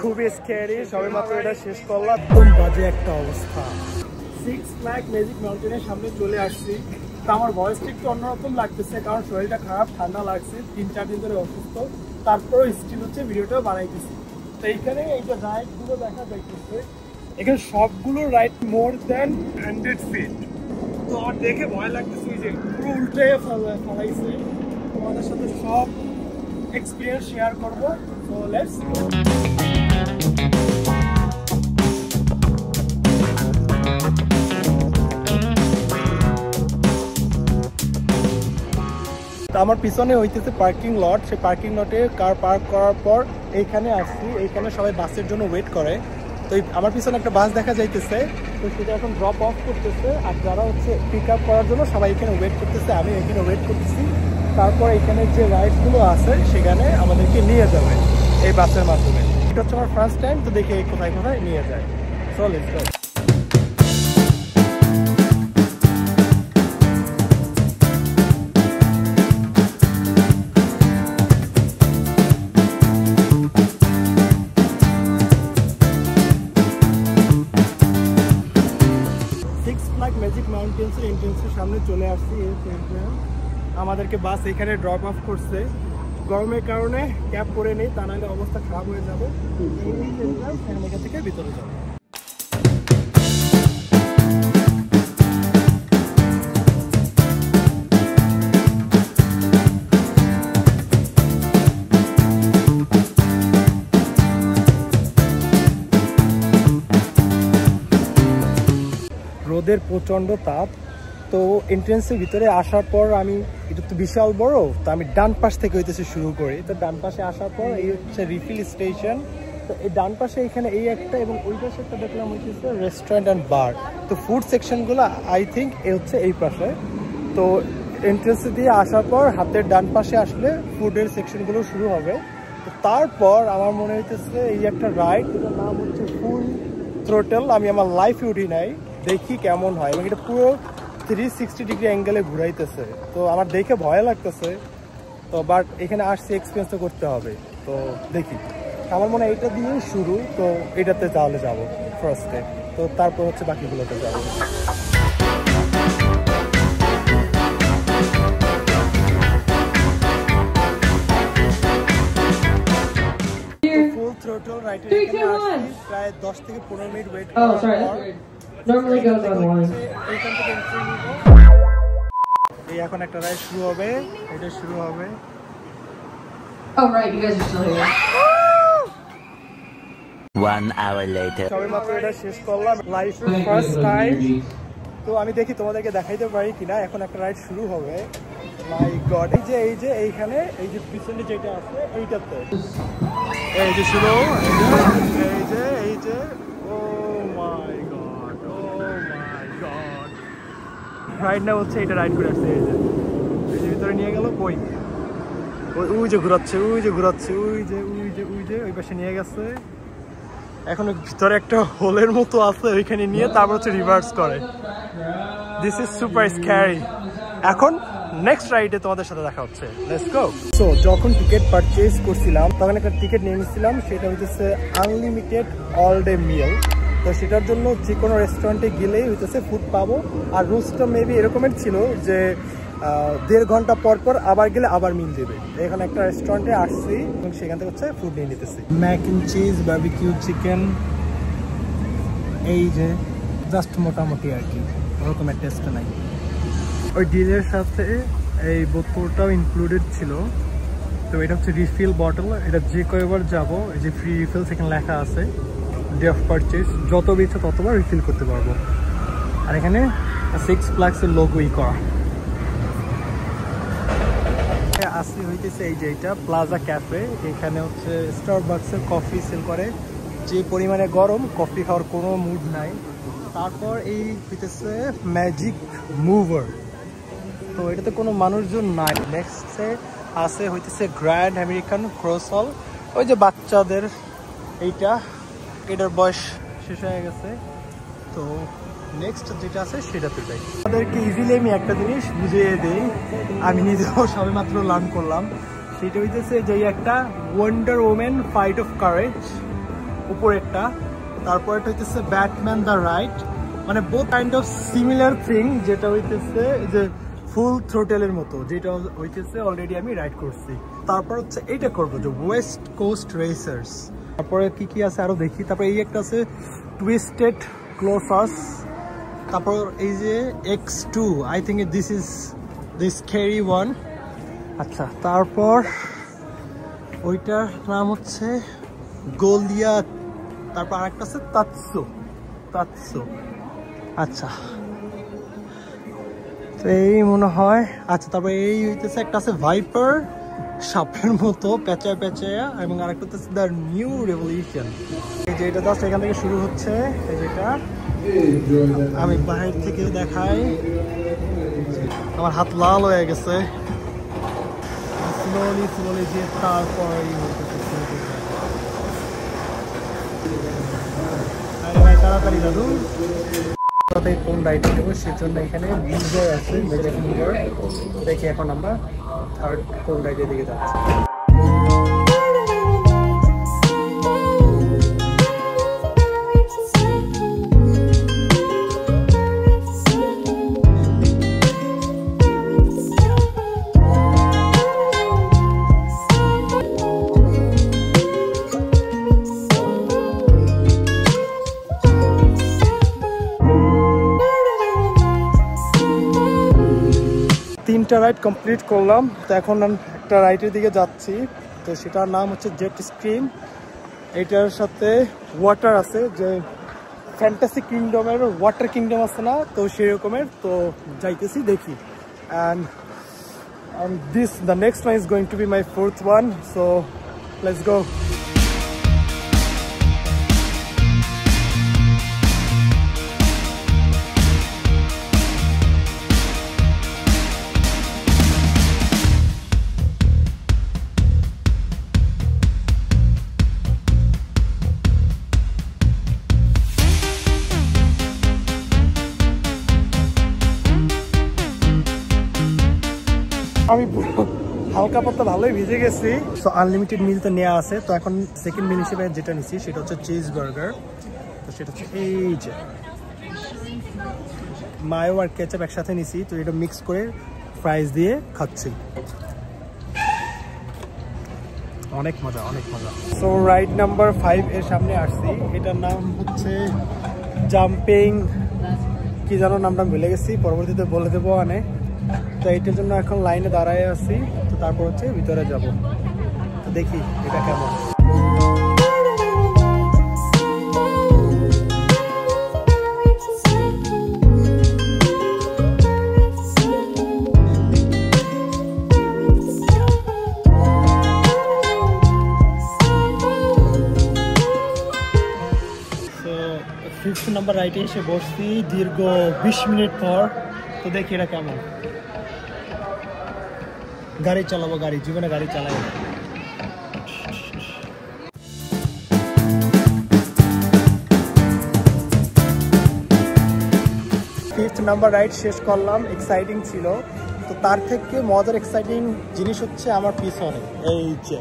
খুবই স্ক্যারি, সবে মাত্র এটা শেষ করলাম, একদম বাজে একটা অবস্থা। সিক্স ফ্ল্যাগ ম্যাজিক মাউন্টেনের সামনে চলে আসছি। তো আমার ভয়েসটা একটু অন্যরকম লাগতেছে, কারণ শরীরটা খারাপ, ঠান্ডা লাগছে, 3-4 দিন ধরে অসুস্থ। তারপরও স্টিল হচ্ছে ভিডিওটাও বানাইতেছি। তো এইখানে এই যে রাইডগুলো দেখা যাইতেছে, এখানে সবগুলো রাইড মোর দ্যান 100 ফিট। তো আমার দেখে ভয় লাগতেছে, যে পুরো উল্টে ফলাইছে। তোমাদের সাথে সব এক্সপিরিয়েন্স শেয়ার করবো। So let's go. আমার পিছনে হইতেছে পার্কিং লট। সেই পার্কিং লটে কার পার্ক করার পর এইখানে আসছি। এইখানে সবাই বাসের জন্য ওয়েট করে। তো আমার পিছনে একটা বাস দেখা যাইতেছে, তো সেটা এখন ড্রপ অফ করতেছে। আর যারা হচ্ছে পিক আপ করার জন্য সবাই এখানে ওয়েট করতেছে, আমি এখানে ওয়েট করতেছি। তারপর এখানে যে রাইডসগুলো আছে সেখানে আমাদেরকে নিয়ে যাবে এই বাসের মাধ্যমে। এটা হচ্ছে আমার ফার্স্ট টাইম, তো দেখে কোথায় কোথায় নিয়ে যায়। So let's go. ম্যাজিক মাউন্টেন্সের এন্ট্রেন্সের সামনে চলে আসছি। আমাদেরকে বাস এখানে ড্রপ অফ করছে। গরমের কারণে ক্যাব করে নেই, তা নাহলে অবস্থা খারাপ হয়ে যাবে। এখান থেকে ভিতরে যাবো। রোদের প্রচণ্ড তাপ। তো এন্ট্রেন্সের ভিতরে আসার পর আমি, এটা তো বিশাল বড়, তো আমি ডান পাশ থেকে হইতেছে শুরু করি। তো ডান পাশে আসার পর এই হচ্ছে রিফিল স্টেশন। তো এই ডান পাশে এখানে এই একটা, এবং ওই পাশে একটা দেখলাম হচ্ছে রেস্টুরেন্ট অ্যান্ড বার। তো ফুড সেকশনগুলো আই থিঙ্ক এ হচ্ছে এই পাশে। তো এন্ট্রেন্সে দিয়ে আসার পর হাতের ডান পাশে আসলে ফুডের সেকশনগুলো শুরু হবে। তো তারপর আমার মনে হইতেছে এই একটা রাইড, যেটার নাম হচ্ছে ফুল থ্রোটল। আমি আমার লাইফে উঠি নাই, দেখি কেমন হয়। এবং এটা পুরো 360 ডিগ্রি অ্যাঙ্গেলে ঘুরাইতেছে। তো আমার দেখে ভয় লাগতেছে, তো বাট এখানে আসছি, এক্সপিরিয়েন্স তো করতে হবে। তো দেখি, আমার মনে হয় এটা দিয়েই শুরু। তো এটাতে তাহলে যাবো ফার্স্টে, তো তারপর হচ্ছে বাকিগুলোতে যাবো। ফুল থ্রোটল রাইডের এখানে আসছি, প্রায় 10 থেকে 15 মিনিট ওয়েট করার পর normally goes on one. এই এখন একটা রাইড শুরু হবে, এটা শুরু হবে। Oh right, you guys are still here. 1 hour later. সবে মাত্র এটা শেষ করলাম, লাইফের ফার্স্ট টাইম। তো আমি দেখি তোমাদেরকে দেখাইতে পারি কিনা। এখন একটা রাইড শুরু হবে। মাই গড, এই যে এইখানে এই যে পিছনে যেটা আছে এইটাতে, এই যে শুরু, এই যে ও মাই গড, ও মাই গড। রাইড না হচ্ছে, এটা রাইড করে আসছে। এই যে ভিতরে নিয়ে গেল, কই ওই যে ঘুরাচ্ছে, ওই যে ঘুরাচ্ছে, ওই পাশে নিয়ে গেছে। এখন ভিতরে একটা হোলের মতো আছে, ওইখানে নিয়ে তারপর হচ্ছে রিভার্স করে। This is super scary. এখন নেক্সট রাইডে তোমাদের সাথে দেখা হচ্ছে, লেটস গো। সো যখন টিকিট পারচেজ করছিলাম তখন একটা টিকিট নিয়ে নিয়েছিলাম, সেটা হইতেছে আনলিমিটেড অল ডে মিল। তো সেটার জন্য যে কোনো রেস্টুরেন্টে গেলেই হইতেছে ফুড পাবো। আর রুলসটা মেবি এরকমের ছিল যে 1.5 ঘন্টা পর পর আবার গেলে আবার মিল দেবে। এখানে একটা রেস্টুরেন্টে আসছি এবং সেখান থেকে হচ্ছে ফুড নিয়ে নিতেছি। Mac and cheese, barbecue chicken, এই যে জাস্ট মোটামুটি আর কি, ওরকমের টেস্ট নাই। ওই ডিলের সাথে এই বোতলটাও ইনক্লুডেড ছিল। তো এটা হচ্ছে রিফিল বটল, এটা যে কয়বার যাবো এই যে ফ্রি রিফিল সেখানে লেখা আছে, ডে অফ পারচেজ, যত ইচ্ছা ততবার রিফিল করতে পারবো। আর এখানে 6 ফ্ল্যাগসের লোগোই করা। আসি হইতেছে এই যে এটা প্লাজা ক্যাফে। এখানে হচ্ছে স্টারবাকসের কফি সেল করে। যে পরিমাণে গরম, কফি খাওয়ার কোনো মুড নাই। তারপর এই হইতেছে ম্যাজিক মুভার, তো এটাতে কোনো মানুষজন নাই। নেক্সটে আছে হইতেছে গ্র্যান্ড আমেরিকান ক্রোসল, ওই যে বাচ্চাদের এটার বয়স শেষ হয়ে গেছে। তো নেক্সট যেটা আছে সেটাতে যাই। তাদেরকে ইজিলি আমি একটা জিনিস বুঝিয়ে দিই, আমি নিজেও সবেমাত্র লার্ন করলাম। সেটা হইতেছে যে একটা wonder woman fight of courage. উপরেরটা, তারপরটা হইতেছে ব্যাটম্যান দ্য রাইড, মানে both kind of similar thing, যেটা হইতেছে যে ফুল থ্রোটেলের মতো, যেটা হইতেছে অলরেডি আমি রাইড করছি। তারপর হচ্ছে এইটা করবো যে ওয়েস্ট কোস্ট রেসার্স। তারপরে কি কি আছে আরো দেখি। তারপরে এই একটা আছে টুইস্টেড ক্লোসাস, তারপর এই যে X2, I think this is the scary one. আচ্ছা, তারপর ওইটার নাম হচ্ছে গোলিয়াত, তারপর আরেকটা আছে তাৎসো। আচ্ছা, তো এই মনে হয়। আচ্ছা, তারপরে এই হইতেছে একটা আছে ভাইপার, সাপের মতো পেঁচায়া, এবং আরেকটা হচ্ছে দ্য নিউ রেভলিউশন। এই যে এটা জাস্ট এখান থেকে শুরু হচ্ছে, এই যেটা আমি বাইরে থেকে দেখাই। আমার হাত লাল হয়ে গেছে স্লোলি যে, তারপর ভাই তাড়াতাড়ি দাদু কোন রাইডে দেবো, সেজন্য এখানে বিজয় আছে, দেখি এখন আমরা থার্ড কোন রাইডের দিকে যাচ্ছি। 3টা রাইড কমপ্লিট করলাম। তো এখন একটা রাইডের দিকে যাচ্ছি, তো সেটার নাম হচ্ছে জেট স্ট্রিম। এটার সাথে ওয়াটার আছে, যে ফ্যান্টাসি কিংডমের ওয়াটার কিংডম আছে না, তো সেই রকমের। তো যাইতেছি, দেখি। And the next one is going to be my 4th one, so let's go. আমি হালকা পাতলা ভালোই ভিজে গেছি। তো আনলিমিটেড মিল তো নেওয়া আছে, তো এখন সেকেন্ড মিল হিসেবে যেটা নিচ্ছি সেটা হচ্ছে চিজ বার্গার। তো সেটা হচ্ছে এই যে মায়ো আর কেচাপ একসাথে নিছি, তো এটা মিক্স করে ফ্রাইজ দিয়ে খাচ্ছি। অনেক মজা। সো রাইড নাম্বার 5 এর সামনে আসছি। এটার নাম হচ্ছে জাম্পিং, কি জানো নামটা ভুলে গেছি, পরবর্তীতে বলে দেবো অনেক। তো এইটার জন্য এখন লাইনে দাঁড়ায় আছি। তো তারপর হচ্ছে ভিতরে যাব, তো দেখি এটা কেমন। তো 5th নাম্বার রাইডে এসে বসছি দীর্ঘ 20 মিনিট পর। তো দেখি এটা কেমন। গাড়ি চালাবো, জীবনে গাড়ি চালাই। 5th নাম্বার রাইড শেষ করলাম, এক্সাইটিং ছিল। তো তার থেকে মজার এক্সাইটিং জিনিস হচ্ছে আমার পিছনে এই যে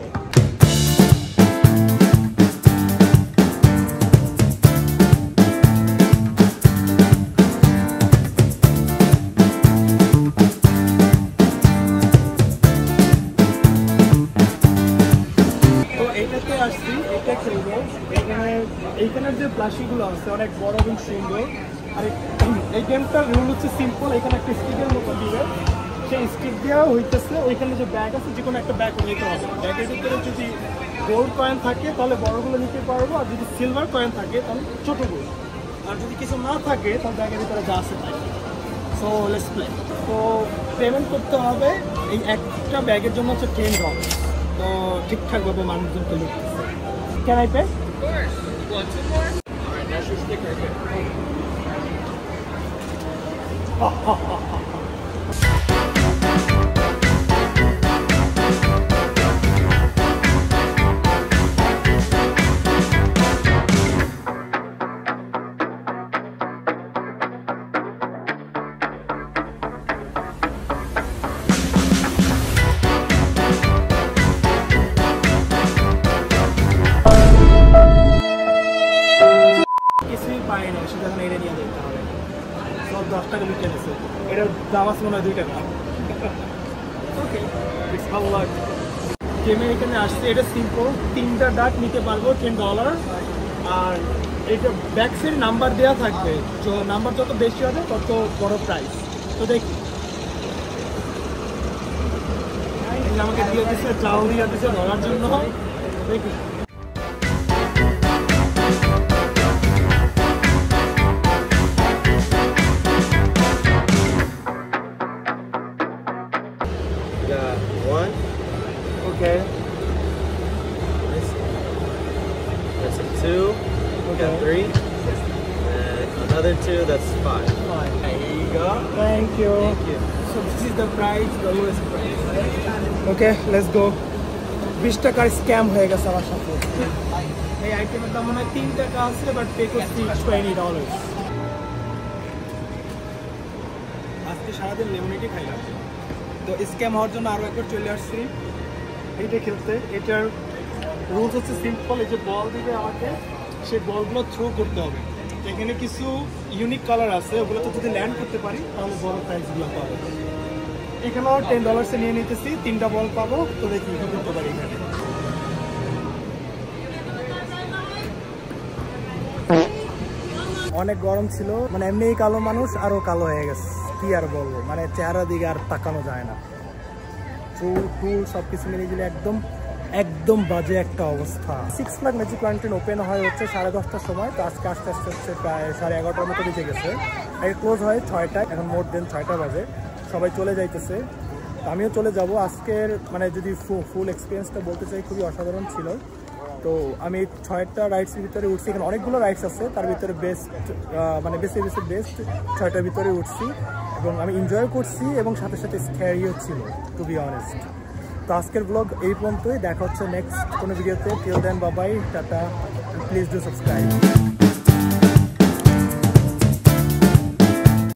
আসছি। এটা খেলবো, এইখানের যে প্লাস্টিকগুলো আছে অনেক বড় এবং সুন্দর। আর এই গেমটার রুল হচ্ছে সিম্পল, এখানে একটা স্টিকের মতো দিবে, সেই স্টিক দেওয়া হইতেছে ওইখানে যে ব্যাগ আছে, যে কোনো একটা ব্যাগ নিতে হবে। ব্যাগের ভিতরে যদি গোল্ড কয়েন থাকে তাহলে বড়গুলো নিতে পারবো, আর যদি সিলভার কয়েন থাকে তাহলে ছোটোগুলো, আর যদি কিছু না থাকে তাহলে ব্যাগের ভিতরে যা আছে তাই। So let's play. তো পেমেন্ট করতে হবে, এই একটা ব্যাগের জন্য হচ্ছে $10। তো ঠিকঠাকভাবে মানুষজন তো লিখতেছে। Can I pay? Of course. You want 2 more? All right, that's your sticker right there. টাকা বিক্রি আছে, এটার দাম আছে মনে হয় 2 টাকা। ওকে, ভালো লাগে গেমে এখানে আসছে। এটা সিম্পল, 3টা ডাক নিতে পারবো $10। আর এটা ব্যাক সাইড নাম্বার দেওয়া থাকবে, নাম্বার যত বেশি হবে তত বড় প্রাইস। তো দেখি আমাকে দিয়ে দিচ্ছে, চাল দিয়ে দিচ্ছে ধরার জন্য, দেখি। One. Okay. That's a 2. We got 3. And another 2, that's 5. Fine. There you go. Thank you. Thank you. So this is the price, the lowest price. Okay, let's go. 20 টাকার স্ক্যাম হয়ে গেছে আমার সাথে। এই আইটেমের দাম মনে হয় 3 টাকা আছে, বাট পে করছি $20। আজকে সারাদিন লেমনেডই খাইলাম। তো স্ক্যাম হওয়ার জন্য আরও একবার চলে আসছি এইটা খেলতে। এটার রুলস হচ্ছে সিম্পল, এই যে বল দিবে আমাকে, সেই বলগুলো থ্রো করতে হবে। এখানে কিছু ইউনিক কালার আছে, ওগুলো তো যদি ল্যান্ড করতে পারি তাহলে বড় প্রাইজগুলো পাবো। এখানেও $10 নিয়ে নিতেছি, 3টা বল পাবো। তো দেখি কি করতে পারি এখানে। অনেক গরম ছিল, মানে এমনিই কালো মানুষ আরো কালো হয়ে গেছে, কি আর বলবো, মানে চেহারা দিকে আর তাকানো যায় না। চুল টুল সবকিছু মিলিয়ে দিলে একদম বাজে একটা অবস্থা। 6 লাখ ম্যাজিক ল্যান্টার্ন ওপেন হয় হচ্ছে 10:30টার সময়। তো আজকে আস্তে আস্তে হচ্ছে প্রায় 11:30টার মতো বেজে গেছে। এটা ক্লোজ হয় 6টায়, এখন মোর দেন 6টা বাজে, সবাই চলে যাইতেছে। আমিও চলে যাব। আজকের মানে যদি ফুল এক্সপিরিয়েন্সটা বলতে চাই, খুবই অসাধারণ ছিল। তো আমি 6টা রাইডসের ভিতরে উঠছি, এখানে অনেকগুলো রাইডস আছে, তার ভিতরে বেস্ট মানে বেস্ট 6টার ভিতরে উঠছি এবং আমি এনজয় করছি এবং সাথে সাথে স্ক্যারিও ছিল, টু বি অনেস্ট। তো আজকের ব্লগ এই পর্যন্তই, দেখা হচ্ছে নেক্সট কোনো ভিডিওতে। Till then bye bye, ta-ta, please do subscribe.